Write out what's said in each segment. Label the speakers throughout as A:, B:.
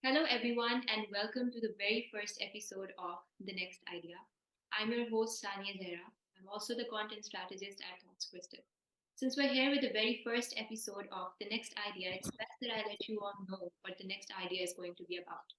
A: Hello, everyone, and welcome to the very first episode of The Next Idea. I'm your host, Sani-e-Zehra. I'm also the content strategist at Thoughts Crystal. Since we're here with the very first episode of The Next Idea, it's best that I let you all know what the next idea is going to be about.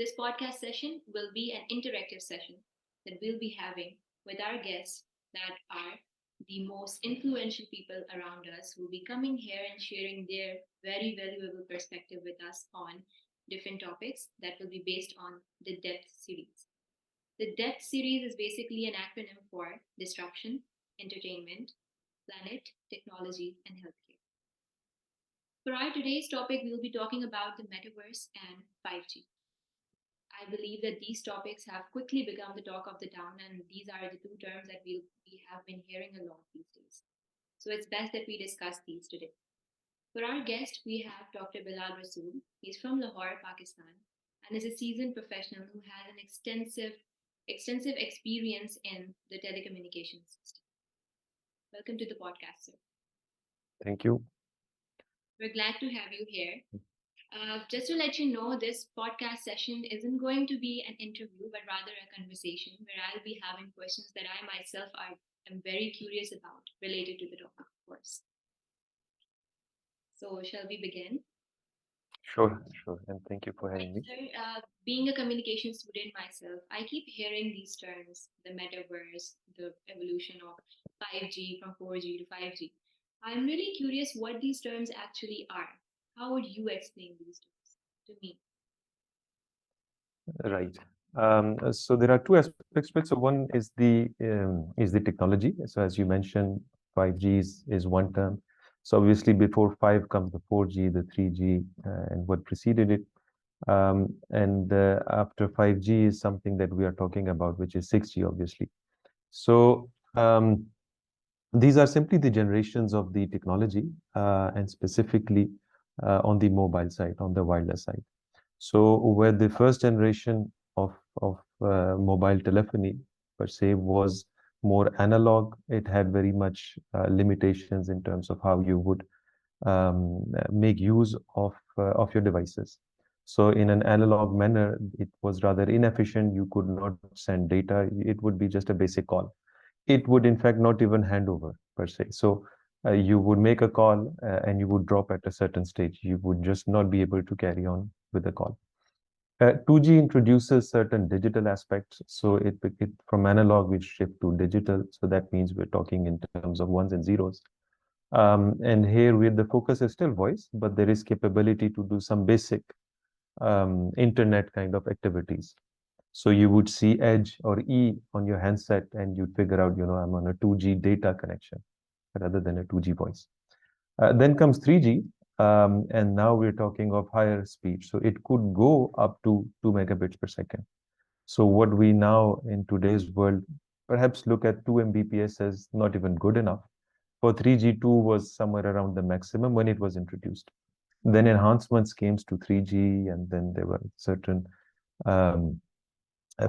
A: This podcast session will be an interactive session that we'll be having with our guests that are the most influential people around us who will be coming here and sharing their very valuable perspective with us on different topics that will be based on the Depth series. The Depth series is basically an acronym for Disruption, Entertainment, Planet, Technology, and Healthcare. For our today's topic, we'll be talking about the metaverse and 5G. I believe that these topics have quickly become the talk of the town, and these are the two terms that we have been hearing a lot these days. So it's best that we discuss these today. For our guest, we have Dr. Bilal Rasool. He's from Lahore, Pakistan, and is a seasoned professional who has an extensive experience in the telecommunications system. Welcome to the podcast, sir.
B: Thank you.
A: We're glad to have you here. Just to let you know, this podcast session isn't going to be an interview, but rather a conversation where I'll be having questions that I myself am very curious about related to the topic, of course. So, shall we begin?
B: Sure. And thank you for
A: Right,
B: having me.
A: sir. Being a communication student myself, I keep hearing these terms: the metaverse, the evolution of 5G from 4G to 5G. I'm really curious what these terms actually are. How would you explain these terms to me?
B: Right. So there are two aspects to it. So one is the technology. So as you mentioned, 5G is one term. So obviously before 5 comes the 4G, the 3G, and what preceded it. And after 5G is something that we are talking about, which is 6G, obviously. So these are simply the generations of the technology, and specifically on the mobile side, on the wireless side. So where the first generation of mobile telephony per se was more analog, it had very much limitations in terms of how you would make use of your devices. So in an analog manner, it was rather inefficient. You could not send data. It would be just a basic call. It would in fact not even hand over per se. So you would make a call and you would drop at a certain stage. You would just not be able to carry on with the call. 2G introduces certain digital aspects. So it from analog we shift to digital. So that means we're talking in terms of ones and zeros. And here with the focus is still voice, but there is capability to do some basic internet kind of activities. So you would see Edge or E on your handset and you'd figure out, I'm on a 2G data connection rather than a 2G voice. Then comes 3G, and now we're talking of higher speed. So it could go up to 2 megabits per second. So what we now in today's world perhaps look at 2 Mbps as not even good enough. For 3G, 2 was somewhere around the maximum when it was introduced. Then enhancements came to 3G, and then there were certain um,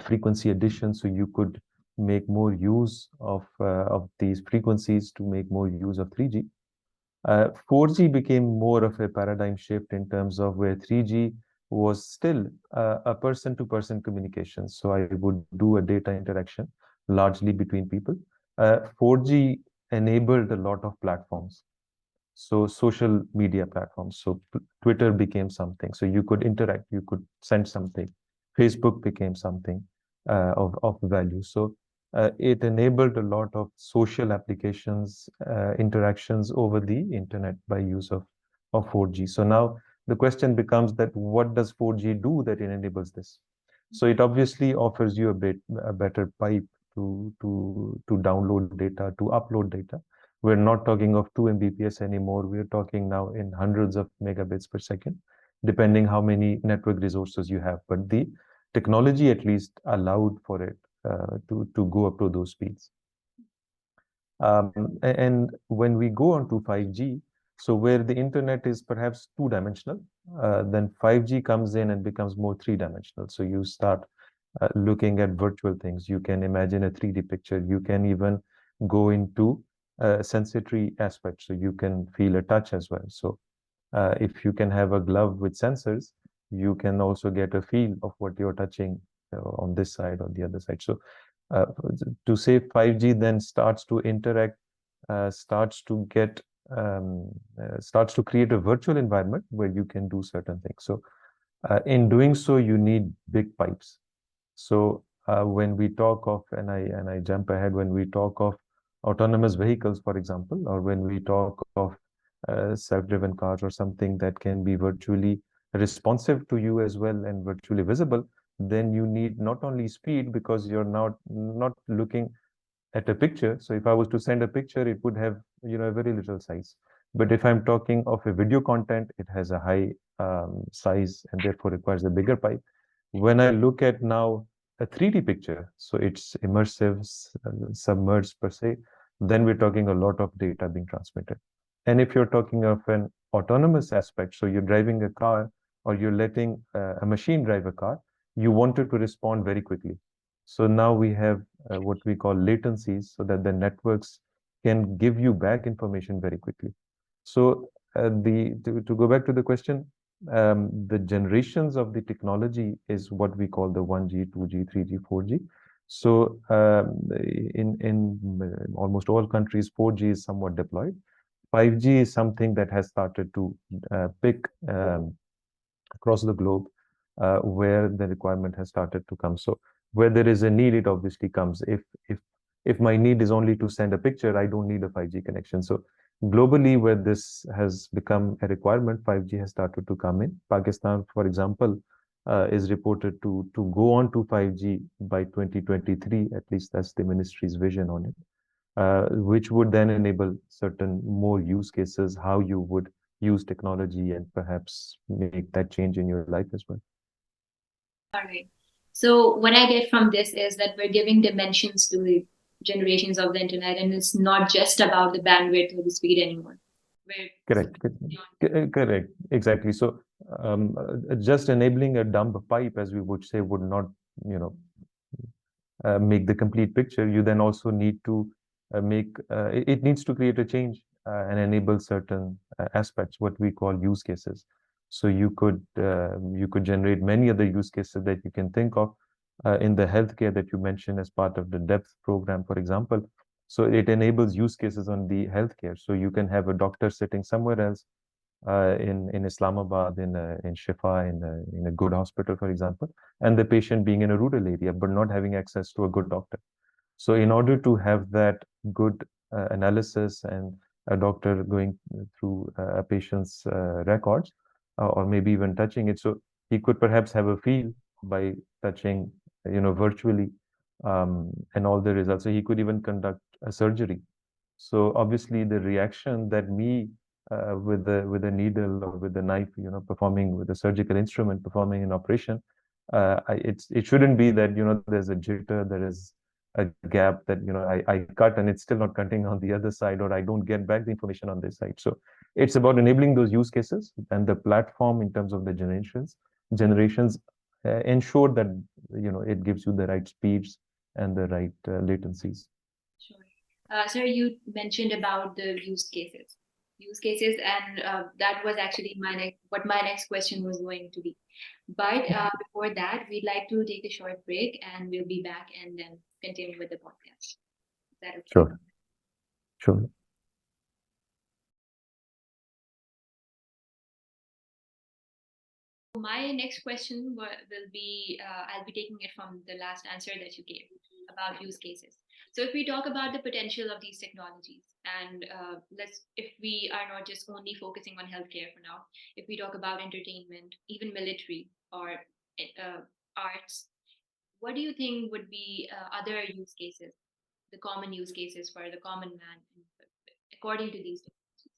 B: frequency addition, so you could make more use of these frequencies to make more use of 3G. 4G became more of a paradigm shift in terms of where 3G was still a person-to-person communication. So I would do a data interaction largely between people. 4G enabled a lot of platforms. So social media platforms. So Twitter became something. So you could interact, you could send something. Facebook became something of value. So it enabled a lot of social applications, interactions over the internet by use of 4G. So now the question becomes that what does 4G do that it enables this? So it obviously offers you a better pipe to download data, to upload data. We're not talking of 2 Mbps anymore. We're talking now in hundreds of megabits per second, depending how many network resources you have. But the technology at least allowed for it to go up to those speeds. And when we go on to 5G, so where the internet is perhaps two-dimensional, then 5G comes in and becomes more three-dimensional. So you start looking at virtual things. You can imagine a 3D picture. You can even go into sensory aspects. So you can feel a touch as well. So if you can have a glove with sensors, you can also get a feel of what you're touching on this side or the other side. So uh, to say 5G then starts to interact, starts to get starts to create a virtual environment where you can do certain things. So in doing so, you need big pipes. So when we talk of, and I jump ahead, when we talk of autonomous vehicles, for example, or when we talk of self-driven cars or something that can be virtually responsive to you as well and virtually visible, then you need not only speed, because you're not looking at a picture. So if I was to send a picture, it would have, a very little size. But if I'm talking of a video content, it has a high size and therefore requires a bigger pipe. When I look at now a 3D picture, so it's immersive, submerged per se, then we're talking a lot of data being transmitted. And if you're talking of an autonomous aspect, so you're driving a car or you're letting a machine drive a car, you want it to respond very quickly. So now we have what we call latencies, so that the networks can give you back information very quickly. So to go back to the question, the generations of the technology is what we call the 1G, 2G, 3G, 4G. So in almost all countries, 4G is somewhat deployed. 5G is something that has started to pick across the globe, where the requirement has started to come. So where there is a need, it obviously comes. If my need is only to send a picture, I don't need a 5G connection. So globally, where this has become a requirement, 5G has started to come in. Pakistan, for example, is reported to go on to 5G by 2023. At least that's the ministry's vision on it, which would then enable certain more use cases, how you would use technology and perhaps make that change in your life as well.
A: All right. So what I get from this is that we're giving dimensions to the generations of the internet, and it's not just about the bandwidth or the speed anymore.
B: Correct. Correct. Exactly. So just enabling a dumb pipe, as we would say, would not, make the complete picture. You then also need to make it needs to create a change and enable certain aspects, what we call use cases. So you could generate many other use cases that you can think of in the healthcare that you mentioned as part of the depth program, for example. So it enables use cases on the healthcare. So you can have a doctor sitting somewhere else in Islamabad, in Shifa, in a good hospital, for example, and the patient being in a rural area but not having access to a good doctor. So in order to have that good analysis and a doctor going through a patient's records, or maybe even touching it, so he could perhaps have a feel by touching, virtually, and all the results. So he could even conduct a surgery. So obviously the reaction that me with a needle or with a knife, performing with a surgical instrument, performing an operation, it shouldn't be that, there's a jitter, there is a gap that, I cut and it's still not cutting on the other side, or I don't get back the information on this side. So it's about enabling those use cases, and the platform in terms of the generations ensure that, it gives you the right speeds and the right latencies.
A: Sure. Sir, you mentioned about the use cases, and that was actually what my next question was going to be. But before that, we'd like to take a short break, and we'll be back and then continue with the podcast. Is that okay?
B: Sure. Sure.
A: My next question will be I'll be taking it from the last answer that you gave about use cases. So, if we talk about the potential of these technologies, and if we are not just only focusing on healthcare for now, if we talk about entertainment, even military or uh, arts, what do you think would be other use cases, the common use cases for the common man, according to these technologies?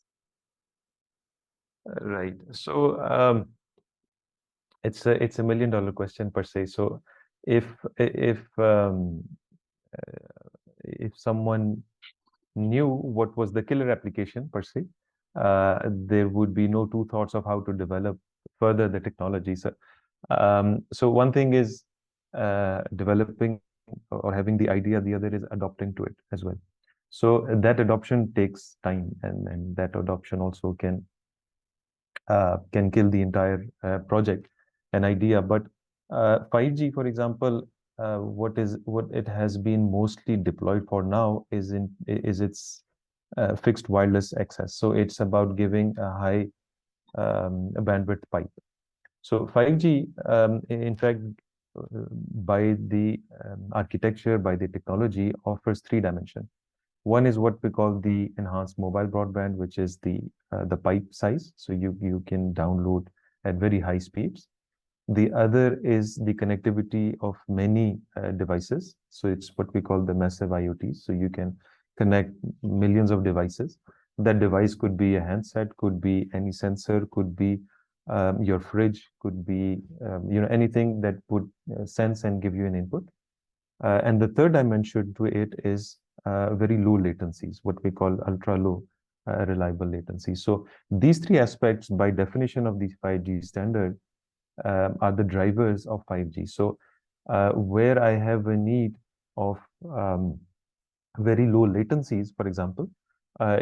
B: Right. So it's a $1 million question per se. So if if um, if someone knew what was the killer application per se, there would be no two thoughts of how to develop further the technology. So one thing is developing or having the idea, the other is adopting to it as well. So that adoption takes time, and that adoption also can kill the entire project. an idea. But 5G, for example, what it has been mostly deployed for now is its fixed wireless access. So it's about giving a high bandwidth pipe. So 5G, in fact, by the architecture, by the technology, offers three dimension. One is what we call the enhanced mobile broadband, which is the pipe size. So you can download at very high speeds. The other is the connectivity of many devices. So it's what we call the massive IoT. So you can connect millions of devices. That device could be a handset, could be any sensor, could be your fridge, could be anything that would sense and give you an input. And the third dimension to it is very low latencies, what we call ultra low reliable latency. So these three aspects, by definition of the 5G standard, are the drivers of 5G. So where I have a need of very low latencies, for example,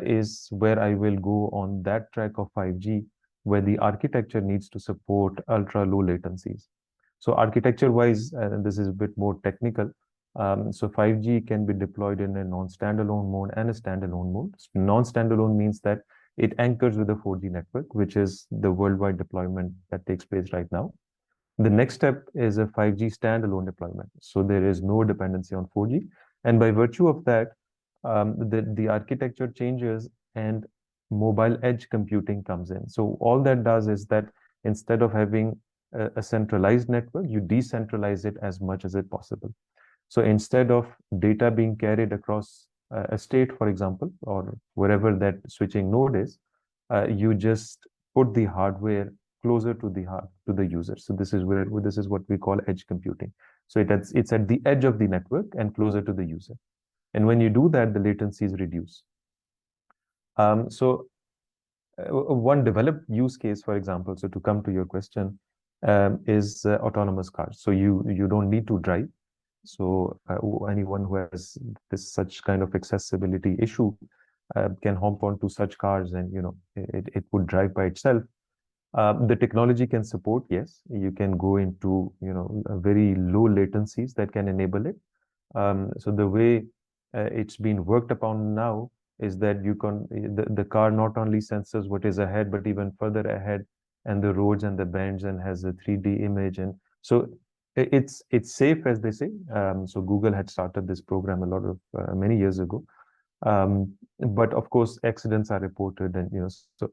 B: is where I will go on that track of 5G, where the architecture needs to support ultra low latencies. So architecture wise, this is a bit more technical. So 5G can be deployed in a non-standalone mode and a standalone mode. Non-standalone means that it anchors with the 4G network, which is the worldwide deployment that takes place right now. The next step is a 5G standalone deployment. So there is no dependency on 4G. And by virtue of that, the architecture changes and mobile edge computing comes in. So all that does is that instead of having a centralized network, you decentralize it as much as it possible. So instead of data being carried across a state, for example, or wherever that switching node is, you just put the hardware closer to the user. So this is what we call edge computing. So it's at the edge of the network and closer to the user. And when you do that, the latencies reduce. So one developed use case, for example, so to come to your question, is autonomous cars. So you don't need to drive. So anyone who has such kind of accessibility issue can hop onto such cars, and it would drive by itself. The technology can support, yes. You can go into very low latencies that can enable it. So the way it's been worked upon now is that the car not only senses what is ahead, but even further ahead, and the roads and the bends, and has a 3D image. And so it's safe, as they say. So Google had started this program a lot of many years ago. But of course, accidents are reported, and so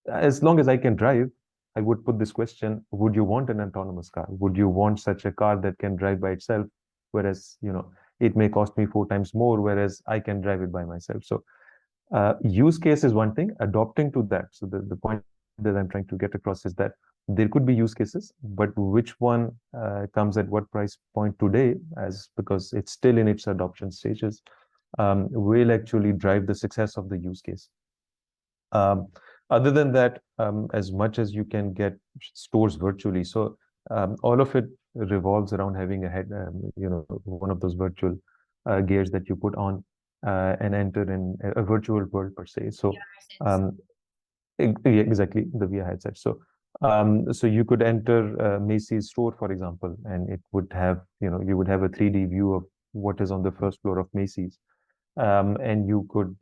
B: as long as I can drive, I would put this question: would you want an autonomous car? Would you want such a car that can drive by itself? Whereas, it may cost me 4 times more, whereas I can drive it by myself. So use case is one thing, adopting to that. So the point that I'm trying to get across is that there could be use cases, but which one comes at what price point today, because it's still in its adoption stages, will actually drive the success of the use case. Other than that, as much as you can get stores virtually, so all of it revolves around having a head, one of those virtual gears that you put on and enter in a virtual world per se. So exactly, the VR headset. So you could enter Macy's store, for example, and it would have, you would have a 3D view of what is on the first floor of Macy's. And you could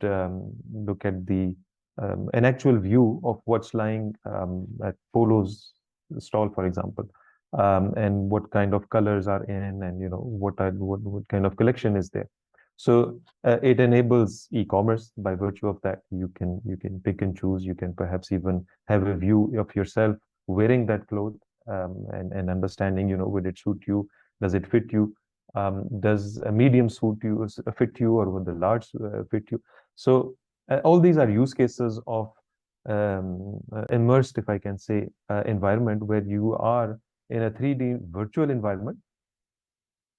B: look at an actual view of what's lying at Polo's stall, for example, and what kind of colors are in, and what kind of collection is there. So it enables e-commerce. By virtue of that, you can pick and choose. You can perhaps even have a view of yourself wearing that cloth, and understanding, would it suit you? Does it fit you? Does a medium fit you, or would the large fit you? So all these are use cases of immersed, if I can say, environment where you are in a 3D virtual environment,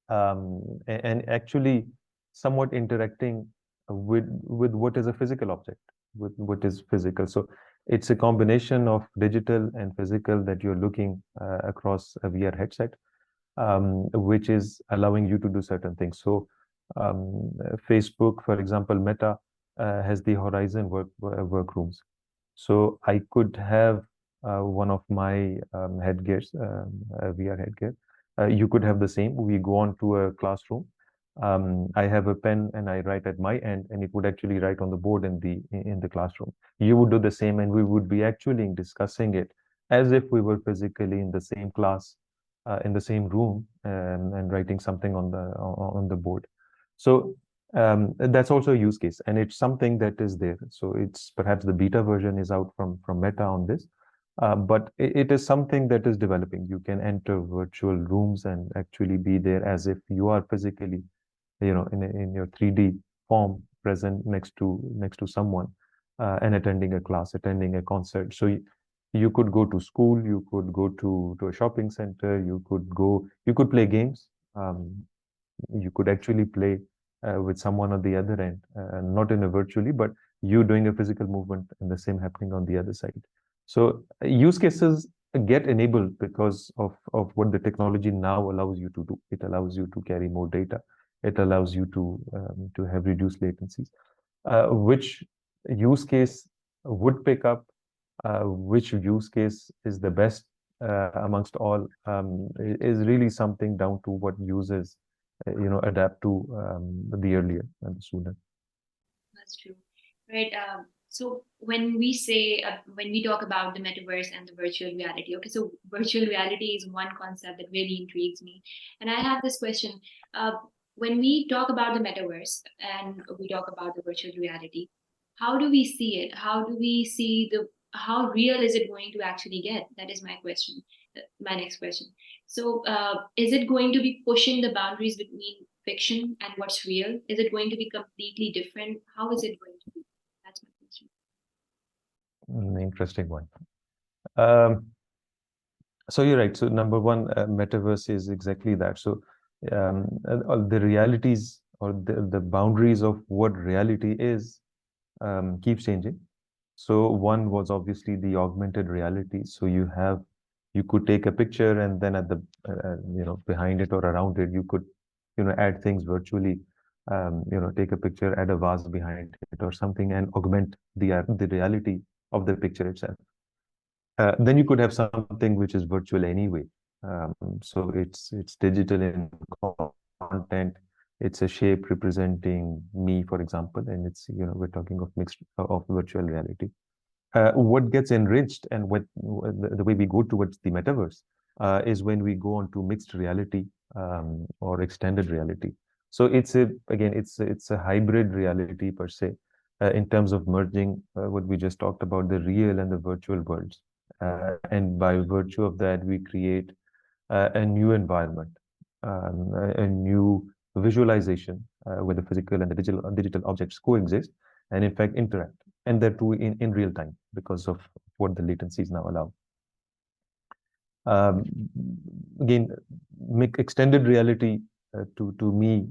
B: and actually somewhat interacting with what is a physical object, with what is physical. So it's a combination of digital and physical that you're looking across a VR headset, which is allowing you to do certain things. So Facebook, for example, Meta has the Horizon workrooms. So I could have one of my headgears, VR headgear. You could have the same. We go on to a classroom. I have a pen and I write at my end, and it would actually write on the board in the classroom. You would do the same, and we would be actually discussing it as if we were physically in the same class, in the same room, and writing something on the board. So that's also a use case, and it's something that is there. So it's perhaps the beta version is out from Meta on this, but it is something that is developing. You can enter virtual rooms and actually be there as if you are physically, in your 3D form, present next to someone, and attending a class, attending a concert. So you could go to school, you could go to a shopping center, you could play games. You could actually play with someone on the other end, not in a virtually, but you doing a physical movement and the same happening on the other side. So use cases get enabled because of what the technology now allows you to do. It allows you to carry more data. It allows you to have reduced latencies. Which use case would pick up? Which use case is the best amongst all? Is really something down to what users adapt to the earlier and the sooner.
A: That's true, right? So when we talk about the metaverse and the virtual reality, okay, so virtual reality is one concept that really intrigues me, and I have this question. Uh, when we talk about the metaverse and we talk about the virtual reality, how do we see it? How do we see how real is it going to actually get? That is my question. My next question. So, is it going to be pushing the boundaries between fiction and what's real? Is it going to be completely different? How is it going to be? That's my question.
B: Interesting one. Um, so you're right. So number one, metaverse is exactly that. So the realities or the boundaries of what reality is keeps changing. So one was obviously the augmented reality. So you could take a picture and then at the behind it or around it, you could add things virtually. Take a picture, add a vase behind it or something, and augment the reality of the picture itself. Then you could have something which is virtual anyway. So it's digital in content. It's a shape representing me, for example, and it's we're talking of mixed of virtual reality. What gets enriched and the way we go towards the metaverse is when we go on to mixed reality or extended reality. So it's a hybrid reality per se, in terms of merging what we just talked about, the real and the virtual worlds. And by virtue of that, we create a new environment, a new visualization where the physical and the digital objects coexist and in fact interact, and that too in real time because of what the latencies now allow. Um, Again, extended reality to me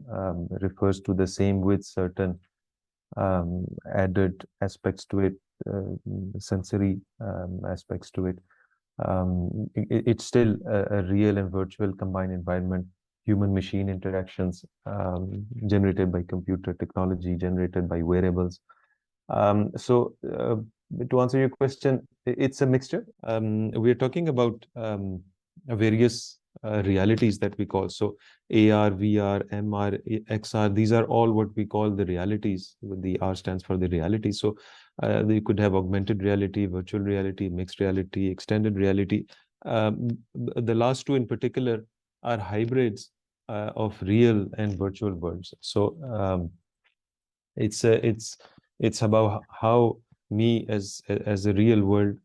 B: refers to the same with certain added aspects to it, sensory aspects to it. It's still a real and virtual combined environment, human machine interactions generated by computer technology, generated by wearables. So to answer your question, it's a mixture. We're talking about various realities that we call. So AR, VR, MR, XR, these are all what we call the realities. The R stands for the reality. So you could have augmented reality, virtual reality, mixed reality, extended reality. The last two in particular are hybrids of real and virtual worlds. So it's it's about how me as a real world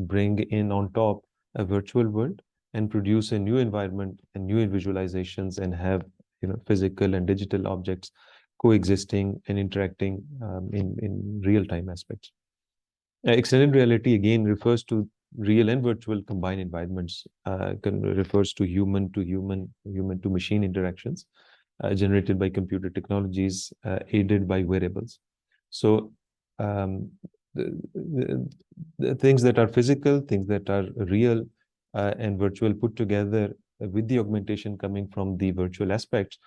B: bring in on top a virtual world and produce a new environment and new visualizations and have physical and digital objects coexisting and interacting in real time aspects. Extended reality again refers to real and virtual combined environments, refers to human to human, human to machine interactions generated by computer technologies, aided by wearables. So um, the things that are physical, things that are real and virtual put together with the augmentation coming from the virtual aspects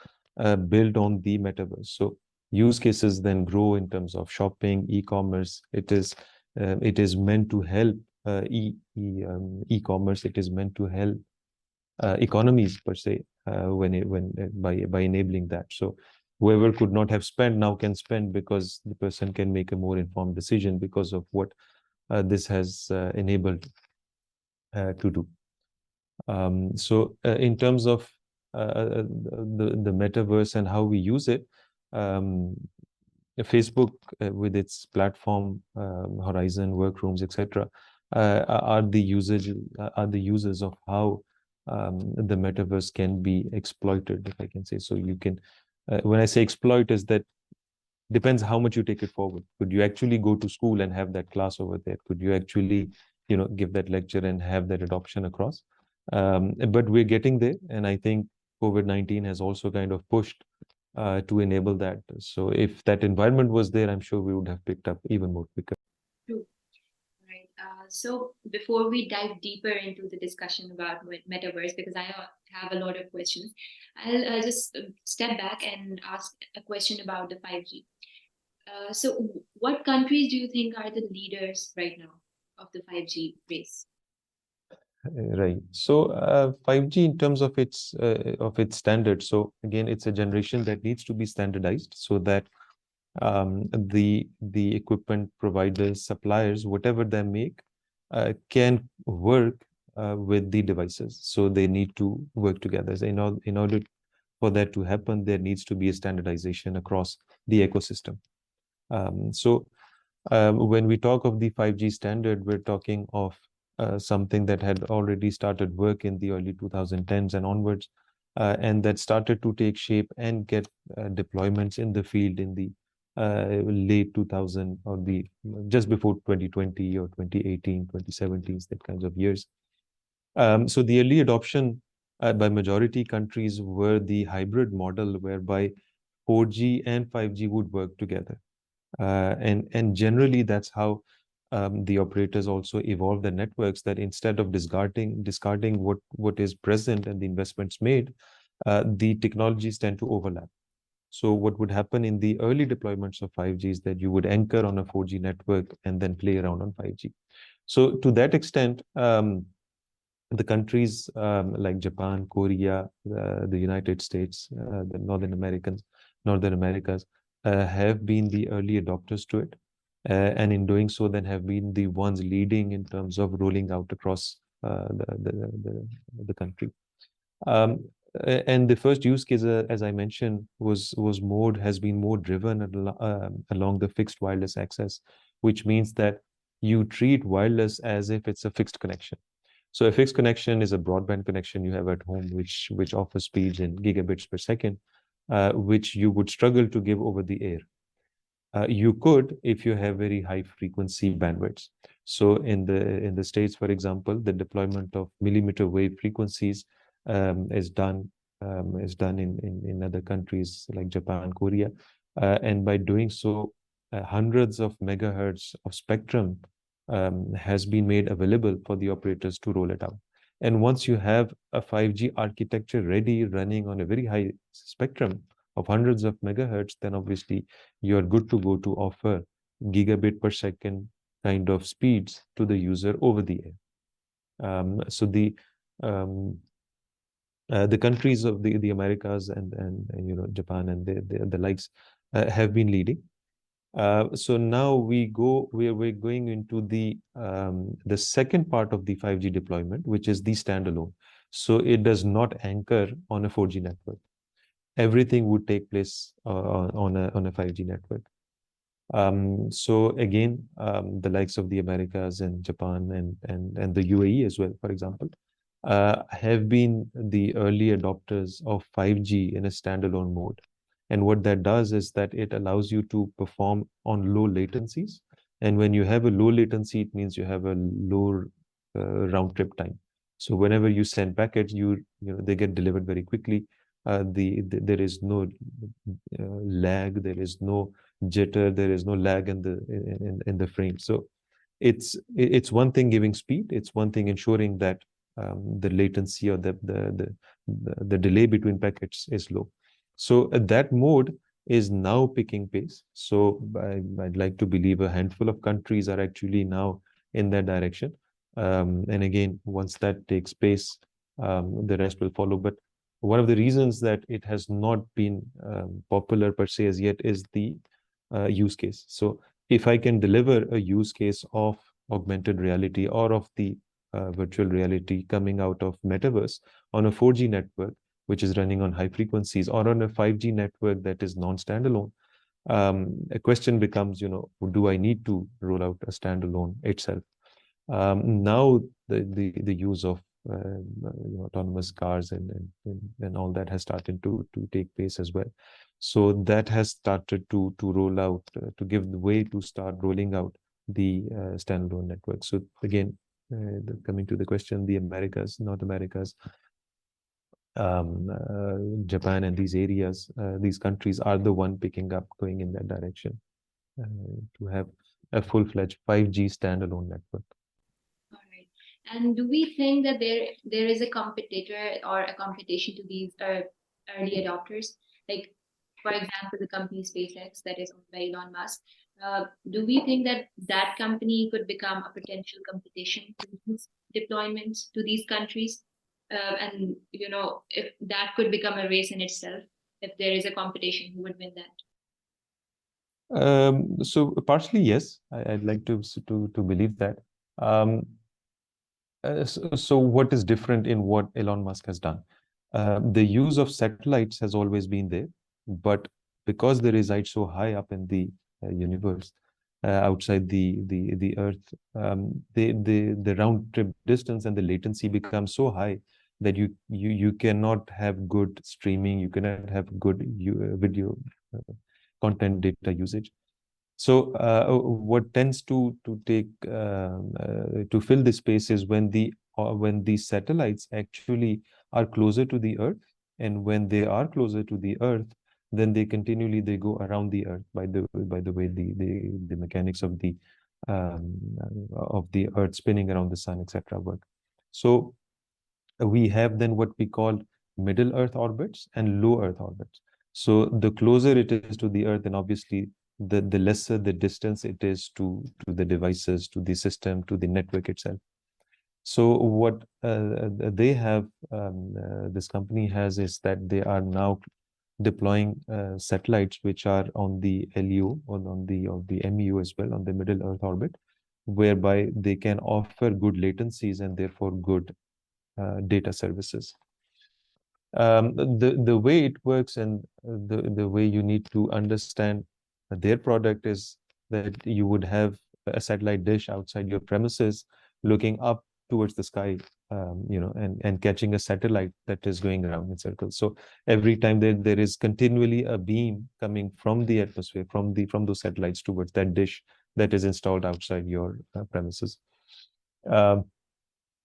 B: build on the metaverse. So use cases then grow in terms of shopping, e-commerce. It is meant to help e-commerce. It is meant to help economies per se, by enabling that. So whoever could not have spent now can spend, because the person can make a more informed decision because of what this has enabled to do. In terms of the metaverse and how we use it, um, Facebook, with its platform, Horizon, Workrooms, etc., are the users of how the metaverse can be exploited, if I can say so. You can, when I say exploit, is that depends how much you take it forward. Could you actually go to school and have that class over there? Could you actually, give that lecture and have that adoption across? But we're getting there, and I think COVID-19 has also kind of pushed to enable that. So if that environment was there, I'm sure we would have picked up even more quicker.
A: True. Right. So before we dive deeper into the discussion about metaverse, because I have a lot of questions, I'll just step back and ask a question about the 5G. So what countries do you think are the leaders right now of the 5G race?
B: Right. So 5G, in terms of its standards, so again, it's a generation that needs to be standardized so that the equipment providers, suppliers, whatever they make, can work with the devices. So they need to work together. So in order for that to happen, there needs to be a standardization across the ecosystem. When we talk of the 5G standard, we're talking of something that had already started work in the early 2010s and onwards, and that started to take shape and get deployments in the field in the late 2000, or the just before 2020 or 2018, 2017, that kinds of years. So the early adoption by majority countries were the hybrid model, whereby 4G and 5G would work together. And generally, that's how the operators also evolve their networks, that instead of discarding what is present and the investments made, the technologies tend to overlap. So what would happen in the early deployments of 5G is that you would anchor on a 4G network and then play around on 5G. So to that extent, the countries like Japan, Korea, the United States, the Northern Americas, have been the early adopters to it. And in doing so, then have been the ones leading in terms of rolling out across the country. And the first use case, as I mentioned, has been more driven along the fixed wireless access, which means that you treat wireless as if it's a fixed connection. So a fixed connection is a broadband connection you have at home, which offers speeds in gigabits per second, which you would struggle to give over the air. You could if you have very high frequency bandwidths. So in the States, for example, the deployment of millimeter wave frequencies is done in other countries like Japan, Korea, and by doing so, hundreds of megahertz of spectrum has been made available for the operators to roll it out. And once you have a 5G architecture ready, running on a very high spectrum of hundreds of megahertz, then obviously you are good to go to offer gigabit per second kind of speeds to the user over the air. So um, the countries of the Americas and Japan and the likes have been leading. So now we're going into the second part of the 5G deployment, which is the standalone. So it does not anchor on a 4G network. Everything would take place on a 5G network. So again, the likes of the Americas and Japan and the UAE as well, for example, have been the early adopters of 5G in a standalone mode. And what that does is that it allows you to perform on low latencies. And when you have a low latency, it means you have a low round trip time. So whenever you send packets, they get delivered very quickly. There is no lag, there is no jitter, there is no lag in the frame. So it's one thing giving speed, it's one thing ensuring that the latency or the delay between packets is low. So that mode is now picking pace. So I'd like to believe a handful of countries are actually now in that direction. And again, once that takes place, the rest will follow. But one of the reasons that it has not been popular per se as yet is the use case. So if I can deliver a use case of augmented reality or of the virtual reality coming out of Metaverse on a 4G network, which is running on high frequencies, or on a 5G network that is non-standalone, a question becomes, do I need to roll out a standalone itself? Now the use of autonomous cars and all that has started to take place as well. So that has started to roll out, to give the way to start rolling out the standalone network. So again, coming to the question, the Americas, North Americas, Japan, and these areas, these countries are the one picking up, going in that direction, to have a full-fledged 5G standalone network.
A: All right. And do we think that there is a competitor or a competition to these early adopters? Like, for example, the company SpaceX that is owned by Elon Musk. Do we think that that company could become a potential competition to these deployments to these countries? And if that could become a race in itself, if there is a competition, who would win that?
B: So partially, yes, I'd like to believe that. Um, so what is different in what Elon Musk has done? The use of satellites has always been there, but because they reside so high up in the universe, outside the Earth, the round trip distance and the latency becomes so high that you cannot have good streaming, you cannot have good video content data usage. So what tends to take to fill the space is when the satellites actually are closer to the Earth, and when they are closer to the Earth, then they go around the Earth by the way the mechanics um, of the Earth spinning around the sun, etc. work. So we have then what we call middle Earth orbits and low Earth orbits. So the closer it is to the Earth, then obviously the lesser the distance it is to the devices, to the system, to the network itself. So what they have, this company has, is that they are now deploying satellites which are on the LEO, on the MEO as well, on the middle Earth orbit, whereby they can offer good latencies and therefore good data services. The way it works, and the way you need to understand their product, is that you would have a satellite dish outside your premises looking up towards the sky, and catching a satellite that is going around in circles. So every time there is continually a beam coming from the atmosphere, from those satellites towards that dish that is installed outside your premises. Um,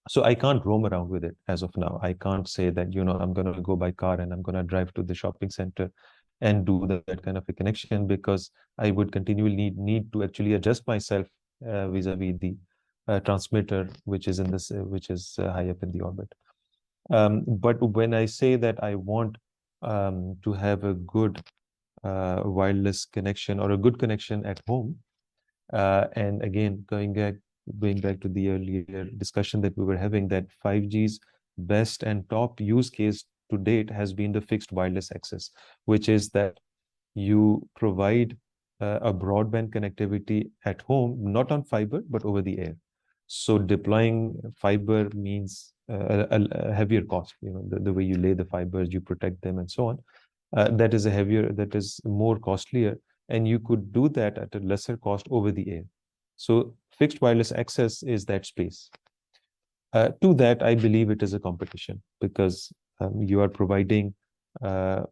B: so I can't roam around with it as of now. I can't say that, I'm going to go by car and I'm going to drive to the shopping center and do that kind of a connection, because I would continually need to actually adjust myself vis-a-vis the transmitter, which is high up in the orbit. But when I say that I want to have a good wireless connection, or a good connection at home, and again, going back to the earlier discussion that we were having, that 5G's best and top use case to date has been the fixed wireless access, which is that you provide a broadband connectivity at home, not on fiber, but over the air. So deploying fiber means a heavier cost. The way you lay the fibers, you protect them, and so on. That is more costlier, and you could do that at a lesser cost over the air. So fixed wireless access is that space. To that, I believe it is a competition, because you are providing a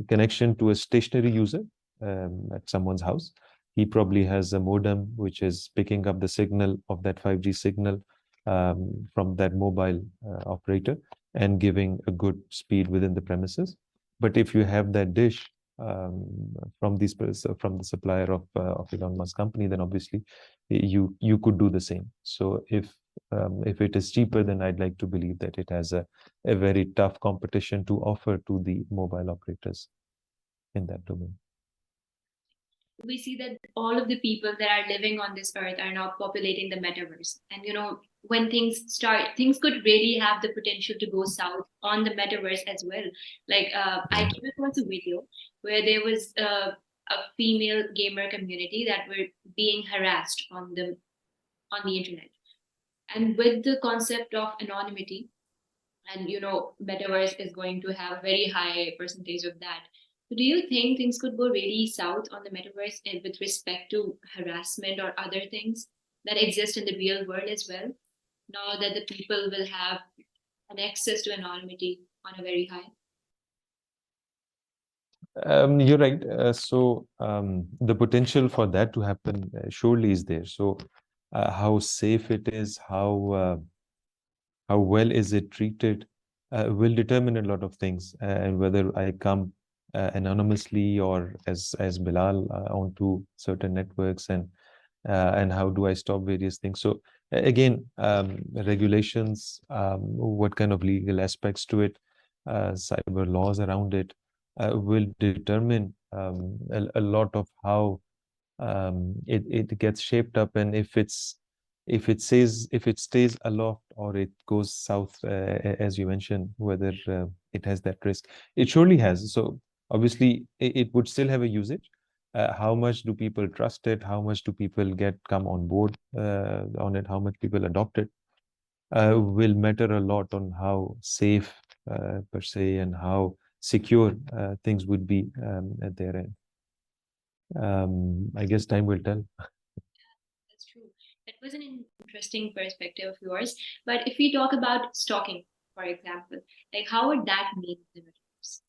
B: connection to a stationary user at someone's house. He probably has a modem which is picking up the signal of that 5G signal from that mobile operator, and giving a good speed within the premises. But if you have that dish from the supplier of Elon Musk company, then obviously you could do the same. So if it is cheaper, then I'd like to believe that it has a very tough competition to offer to the mobile operators in that domain.
A: we see that all of the people that are living on this earth are now populating the metaverse. And when things start, things could really have the potential to go south on the metaverse as well. Like I came across a video where there was a female gamer community that were being harassed on the internet. And with the concept of anonymity, and metaverse is going to have a very high percentage of that. So do you think things could go really south on the metaverse with respect to harassment or other things that exist in the real world as well, now that the people will have an access to anonymity on a very high?
B: You're right. The potential for that to happen surely is there. So how safe it is, how well is it treated, will determine a lot of things, and whether I come anonymously or as Bilal onto certain networks, and how do I stop various things. So again, regulations, what kind of legal aspects to it, cyber laws around it, will determine a lot of how it gets shaped up, and if it stays aloft or it goes south, as you mentioned, whether it has that risk. It surely has. So obviously it would still have a usage. How much do people trust it? How much do people come on board on it? How much people adopt it will matter a lot on how safe per se, and how secure things would be at their end. I guess time will tell.
A: That's true. That was an interesting perspective of yours. But if we talk about stalking, for example, like how would that mean in the metaverse?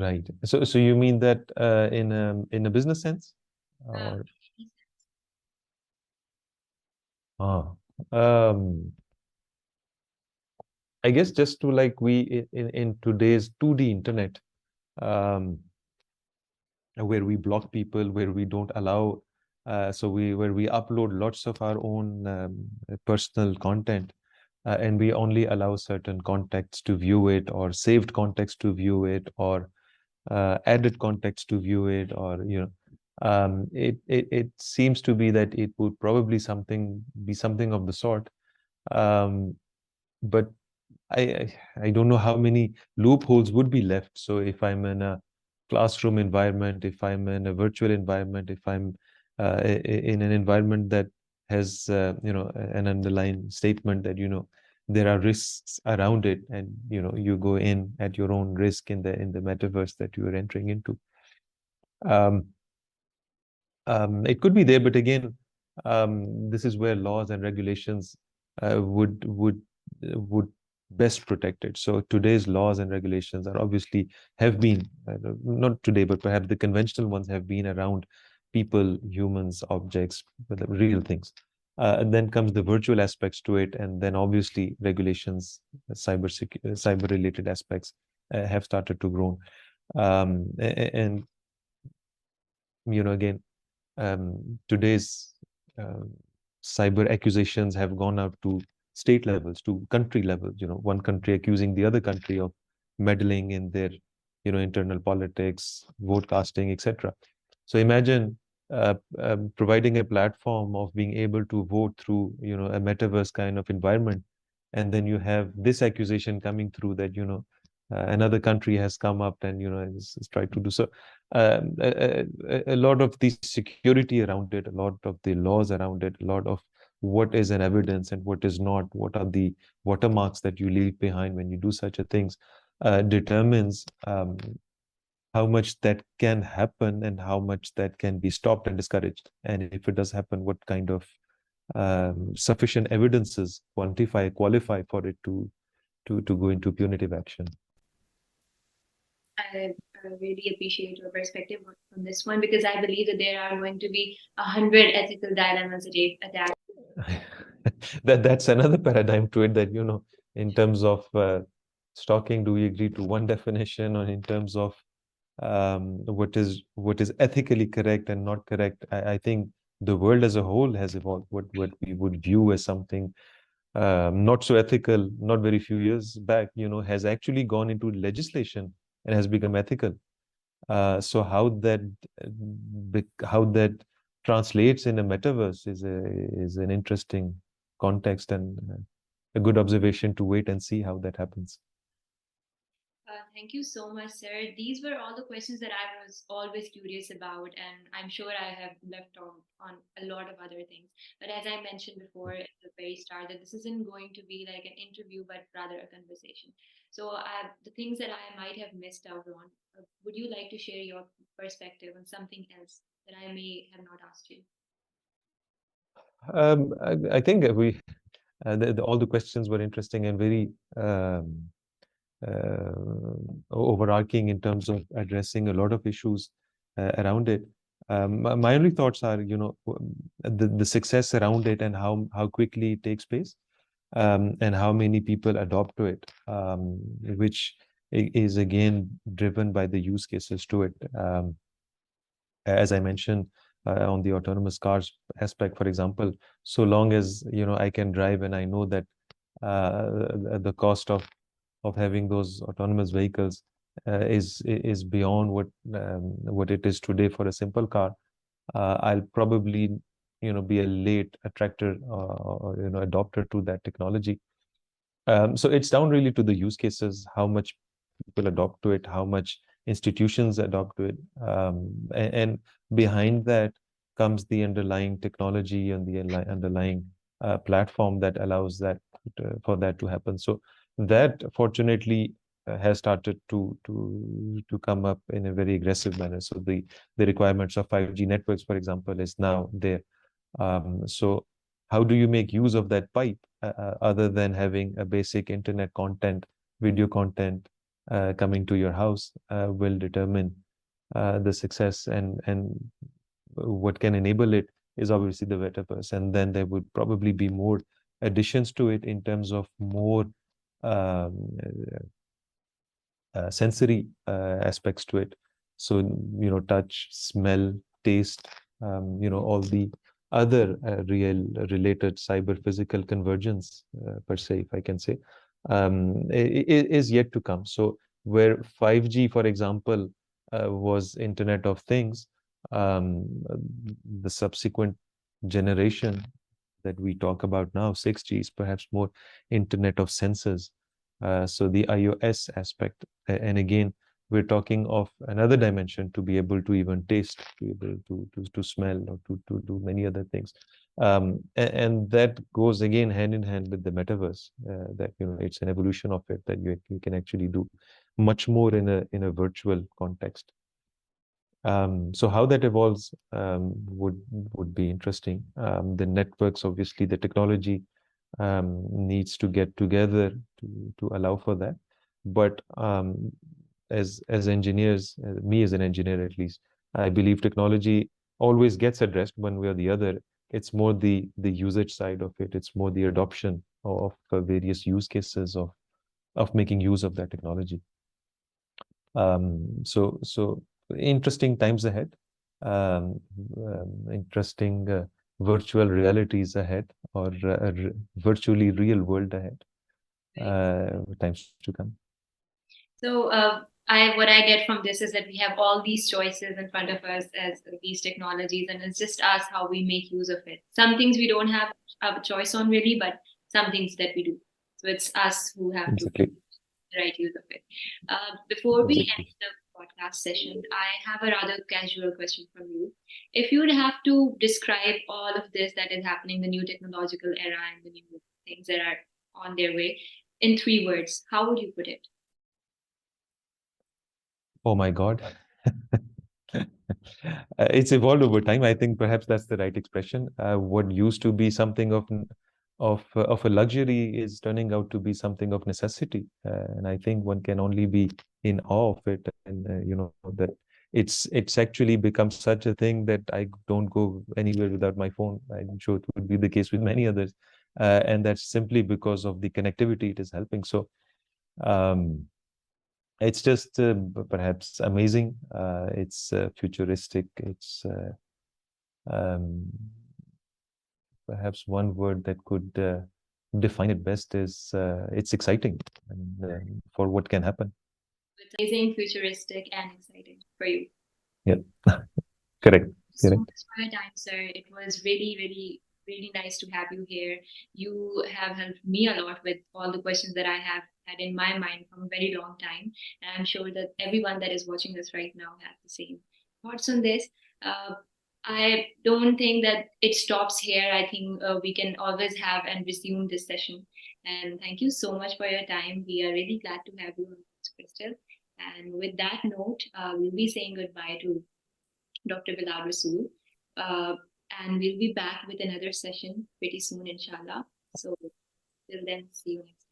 B: Right. So you mean that in a business sense,
A: Uh,
B: or ah, um, I guess just to like in today's 2D internet, um, where we block people, where we don't allow, where we upload lots of our own personal content, and we only allow certain contacts to view it, or saved contacts to view it, or added context to view it, or it seems to be that it would probably be something of the sort. um, but I don't know how many loopholes would be left. So if I'm in a classroom environment, if I'm in a virtual environment, if I'm in an environment that has an underlying statement that there are risks around it, and you go in at your own risk in the metaverse that you are entering into. Um, it could be there, but again, this is where laws and regulations would best protect it. So today's laws and regulations are obviously have been not today, but perhaps the conventional ones have been around people, humans, objects, but the real things. And then comes the virtual aspects to it, and then obviously regulations, cyber related aspects have started to grow. And again, today's um, cyber accusations have gone up to state levels, to country levels. One country accusing the other country of meddling in their, internal politics, vote casting, etc. So imagine providing a platform of being able to vote through, a metaverse kind of environment, and then you have this accusation coming through that, another country has come up and is tried to do so. A lot of the security around it, a lot of the laws around it, a lot of what is an evidence and what is not, what are the watermarks that you leave behind when you do such a things, determines how much that can happen and how much that can be stopped and discouraged. And if it does happen, what kind of sufficient evidences qualify for it to go into punitive action.
A: I really appreciate your perspective on this one, because I believe that there are going to be 100 ethical dilemmas attached.
B: That's another paradigm to it, that in terms of stalking, do we agree to one definition, or in terms of what is ethically correct and not correct? I think the world as a whole has evolved. What we would view as something not so ethical not very few years back, has actually gone into legislation and has become ethical. So how that translates in a metaverse is an interesting context and a good observation to wait and see how that happens.
A: Thank you so much, sir. These were all the questions that I was always curious about, and I'm sure I have left on a lot of other things. But as I mentioned before at the very start, that this isn't going to be like an interview, but rather a conversation. So, the things that I might have missed out on, would you like to share your perspective on something else that I may have not asked you?
B: I think all the questions were interesting and very overarching in terms of addressing a lot of issues around it. My only thoughts are, the success around it and how quickly it takes place, and how many people adopt to it, which is again driven by the use cases to it. As I mentioned, on the autonomous cars aspect, for example, so long as I can drive and I know that the cost of having those autonomous vehicles is beyond what it is today for a simple car, I'll probably be a late attractor or adopter to that technology. So it's down really to the use cases, how much people adopt to it, how much institutions adopt to it. And behind that comes the underlying technology and the underlying platform that allows for that to happen. So that fortunately has started to come up in a very aggressive manner. So the requirements of 5G networks, for example, is now there. So how do you make use of that pipe other than having a basic internet content, video content coming to your house will determine the success, and what can enable it is obviously the metaverse. And then there would probably be more additions to it in terms of more um, sensory aspects to it. So, touch, smell, taste, all the other real related cyber physical convergence, per se, if I can say, is yet to come. So, where 5G, for example, was Internet of Things, um, the subsequent generation that we talk about now, 6G, is perhaps more Internet of Senses. So the iOS aspect, and again, we're talking of another dimension to be able to even taste, to be able to smell, or to do many other things. And that goes again hand in hand with the metaverse. That it's an evolution of it, that you can actually do much more in a virtual context. So how that evolves would be interesting. The networks, obviously, the technology needs to get together to allow for that. But as engineers, me as an engineer at least, I believe technology always gets addressed one way or the other. It's more the usage side of it. It's more the adoption of various use cases of making use of that technology. So interesting times ahead. Interesting virtual realities ahead, or virtually real world ahead. Times to come.
A: So, I what I get from this is that we have all these choices in front of us as these technologies, and it's just us how we make use of it. Some things we don't have a choice on really, but some things that we do. So it's us who have to
B: Exactly.
A: make the right use of it. Before we
B: Exactly.
A: end the podcast session, I have a rather casual question from you. If you would have to describe all of this that is happening, the new technological era and the new things that are on their way, in 3 words, how would you put it?
B: Oh my God. It's evolved over time. I think perhaps that's the right expression. What used to be something of a luxury is turning out to be something of necessity, and I think one can only be in awe of it. And that it's actually become such a thing that I don't go anywhere without my phone. I'm sure it would be the case with many others, and that's simply because of the connectivity it is helping. So. Um, it's just perhaps amazing. It's futuristic. It's um, perhaps one word that could define it best is it's exciting, and for what can happen.
A: It's amazing, futuristic, and exciting for you.
B: Yeah, correct,
A: So
B: correct.
A: much for your time, sir. It was really, really, really nice to have you here. You have helped me a lot with all the questions that I have had in my mind from a very long time. And I'm sure that everyone that is watching us right now has the same thoughts on this. Uh, I don't think that it stops here. I think we can always have and resume this session. And thank you so much for your time. We are really glad to have you on this, Crystal. And with that note, we'll be saying goodbye to Dr. Bilal Rasool. Uh, and we'll be back with another session pretty soon, inshallah. So, till then, see you next time.